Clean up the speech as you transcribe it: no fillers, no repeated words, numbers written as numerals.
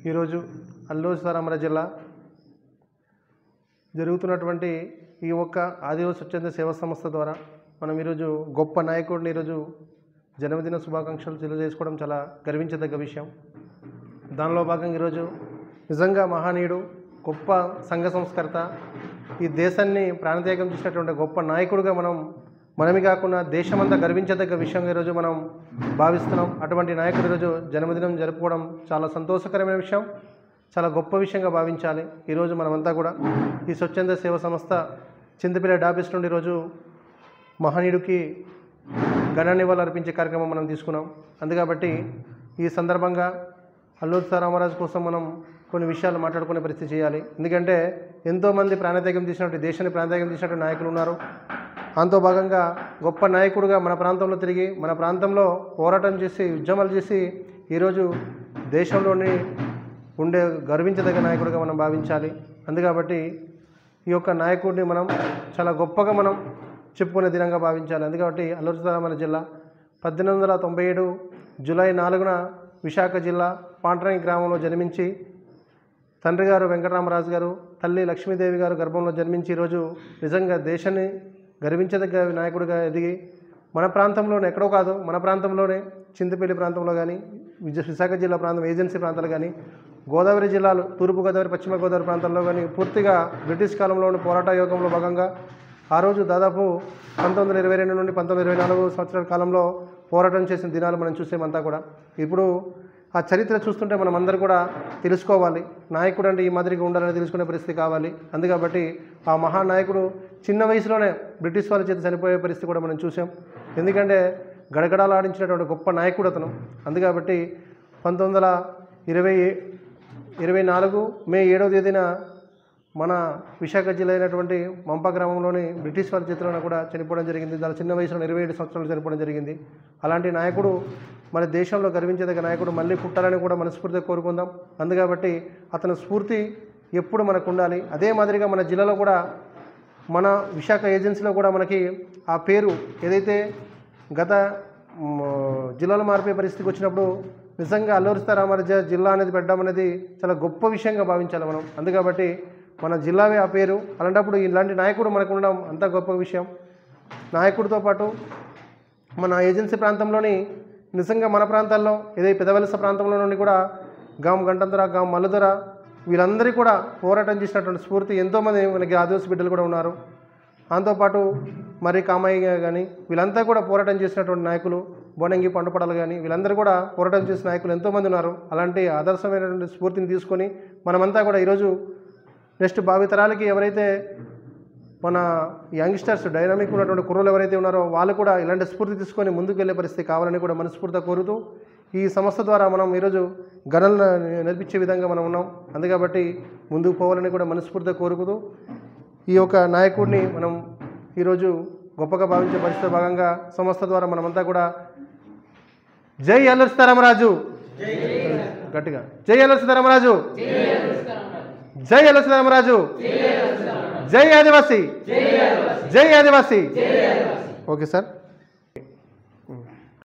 ఈరోజు అల్లూరి సీతారామరాజు జిల్లా జరుగుతున్నటువంటి ఈ ఒక్క ఆదివాసీ స్వచ్ఛంద సేవా సంస్థ ద్వారా మనం ఈరోజు గొప్ప నాయకుడిని ఈరోజు జన్మదిన శుభాకాంక్షలు తెలియజేసుకోవడం చాలా గర్వించదగ్గ విషయం. దానిలో భాగంగా ఈరోజు నిజంగా మహనీయుడు, గొప్ప సంఘ సంస్కర్త, ఈ దేశాన్ని ప్రాణత్యాగం చేసినటువంటి గొప్ప నాయకుడిగా మనమే కాకుండా దేశమంతా గర్వించదగ్గ విషయంగా ఈరోజు మనం భావిస్తున్నాం. అటువంటి నాయకుడు ఈరోజు జన్మదినం జరుపుకోవడం చాలా సంతోషకరమైన విషయం, చాలా గొప్ప విషయంగా భావించాలి. ఈరోజు మనమంతా కూడా ఈ స్వచ్ఛంద సేవా సంస్థ చింతపల్లి ఆఫీస్ నుండి ఈరోజు మహనీయుడికి ఘన నివాళులు అర్పించే కార్యక్రమం మనం తీసుకున్నాం. అందుకాబట్టి ఈ సందర్భంగా అల్లూరి సీతారామరాజు కోసం మనం కొన్ని విషయాలు మాట్లాడుకునే పరిస్థితి చేయాలి. ఎందుకంటే ఎంతోమంది ప్రాణత్యాగం చేసినట్టు, దేశాన్ని ప్రాణత్యాగం చేసినట్టు నాయకులు ఉన్నారు. దాంతో భాగంగా గొప్ప నాయకుడిగా మన ప్రాంతంలో తిరిగి మన ప్రాంతంలో పోరాటం చేసి ఉద్యమాలు చేసి ఈరోజు దేశంలోని ఉండే గర్వించదగ్గ నాయకుడిగా మనం భావించాలి. అందుకాబట్టి ఈ యొక్క నాయకుడిని మనం చాలా గొప్పగా మనం చెప్పుకునే దినంగా భావించాలి. అందుకాబట్టి అల్లూరి సీతారామరాజు జిల్లా 1897 జూలై 4న విశాఖ జిల్లా పాంట్రాయి గ్రామంలో జన్మించి తండ్రి గారు వెంకటరామరాజు గారు, తల్లి లక్ష్మీదేవి గారు గర్భంలో జన్మించి ఈరోజు నిజంగా దేశాన్ని గర్వించదగ్గ నాయకుడిగా ఎదిగి మన ప్రాంతంలోనే, ఎక్కడో కాదు మన ప్రాంతంలోనే చింతపల్లి ప్రాంతంలో కానీ, విశాఖ జిల్లా ప్రాంతం ఏజెన్సీ ప్రాంతాలు కానీ, గోదావరి జిల్లాలు తూర్పుగోదావరి, పశ్చిమ గోదావరి ప్రాంతాల్లో కానీ పూర్తిగా బ్రిటిష్ కాలంలోని పోరాట యోగంలో భాగంగా ఆ రోజు దాదాపు 1922 నుండి 1924 సంవత్సరాల కాలంలో పోరాటం చేసిన దినాలు మనం చూసేమంతా కూడా. ఇప్పుడు ఆ చరిత్ర చూస్తుంటే మనం అందరూ కూడా తెలుసుకోవాలి, నాయకుడు అంటే ఈ మాదిరిగా ఉండాలని తెలుసుకునే పరిస్థితి కావాలి. అందుకబట్టి ఆ మహానాయకుడు చిన్న వయసులోనే బ్రిటిష్ వాళ్ళ చేత చనిపోయే పరిస్థితి కూడా మనం చూసాం. ఎందుకంటే గడగడాలు ఆడించినటువంటి గొప్ప నాయకుడు అతను. అందుకబట్టి 1924 మే 7వ తేదీన మన విశాఖ జిల్లా అయినటువంటి మంప గ్రామంలోని బ్రిటిష్ వారి చేతిలోనే కూడా చనిపోవడం జరిగింది. దాని చిన్న వయసులో 27 సంవత్సరాలు చనిపోవడం జరిగింది. అలాంటి నాయకుడు మన దేశంలో గర్వించదగ్గ నాయకుడు మళ్ళీ పుట్టాలని కూడా మనస్ఫూర్తిగా కోరుకుందాం. అందుకబట్టి అతని స్ఫూర్తి ఎప్పుడు మనకు ఉండాలి. అదే మాదిరిగా మన జిల్లాలో కూడా, మన విశాఖ ఏజెన్సీలో కూడా మనకి ఆ పేరు ఏదైతే గత జిల్లాలో మారిపోయే పరిస్థితికి వచ్చినప్పుడు నిజంగా అల్లూరి సీతారామరాజు జిల్లా అనేది పెట్టడం అనేది చాలా గొప్ప విషయంగా భావించాలి మనం. అందుకబట్టి మన జిల్లావే ఆ పేరు. అలాంటప్పుడు ఇలాంటి నాయకుడు మనకు ఉండడం అంత గొప్ప విషయం. నాయకుడితో పాటు మన ఏజెన్సీ ప్రాంతంలోని నిజంగా మన ప్రాంతాల్లో ఏదైతే పెదవలస ప్రాంతంలో నుండి కూడా గాం గంటంతర, గాం మల్లుదర వీళ్ళందరికీ కూడా పోరాటం చేసినటువంటి స్ఫూర్తి ఎంతోమంది మనకి ఆదివాసీ బిడ్డలు కూడా ఉన్నారు. దాంతోపాటు మరి కామయ్య కానీ వీళ్ళంతా కూడా పోరాటం చేసినటువంటి నాయకులు, బోనంగి పండుపడలు కానీ వీళ్ళందరూ కూడా పోరాటం చేసిన నాయకులు ఎంతోమంది ఉన్నారు. అలాంటి ఆదర్శమైనటువంటి స్ఫూర్తిని తీసుకొని మనమంతా కూడా ఈరోజు నెక్స్ట్ భావితరాలకి ఎవరైతే మన యంగ్స్టర్స్, డైనామిక్ ఉన్నటువంటి కుర్రలు ఎవరైతే ఉన్నారో వాళ్ళు కూడా ఇలాంటి స్ఫూర్తి తీసుకొని ముందుకు వెళ్ళే పరిస్థితి కావాలని కూడా మనస్ఫూర్తిగా కోరుతూ ఈ సంస్థ ద్వారా మనం ఈరోజు గణనలు నేర్పించే విధంగా మనం ఉన్నాం. అందుకబట్టి ముందుకు పోవాలని కూడా మనస్ఫూర్తిగా కోరుకుతూ ఈ యొక్క నాయకుడిని మనం ఈరోజు గొప్పగా భావించే పరిస్థితి భాగంగా సంస్థ ద్వారా మనమంతా కూడా జై అల్లూరి సీతారామరాజు, గట్టిగా జై అల్లూరి సీతారామరాజు, జై అల్లూరి సీతారామరాజు, జై ఆదివాసీ, జై ఆదివాసీ. Okay sir.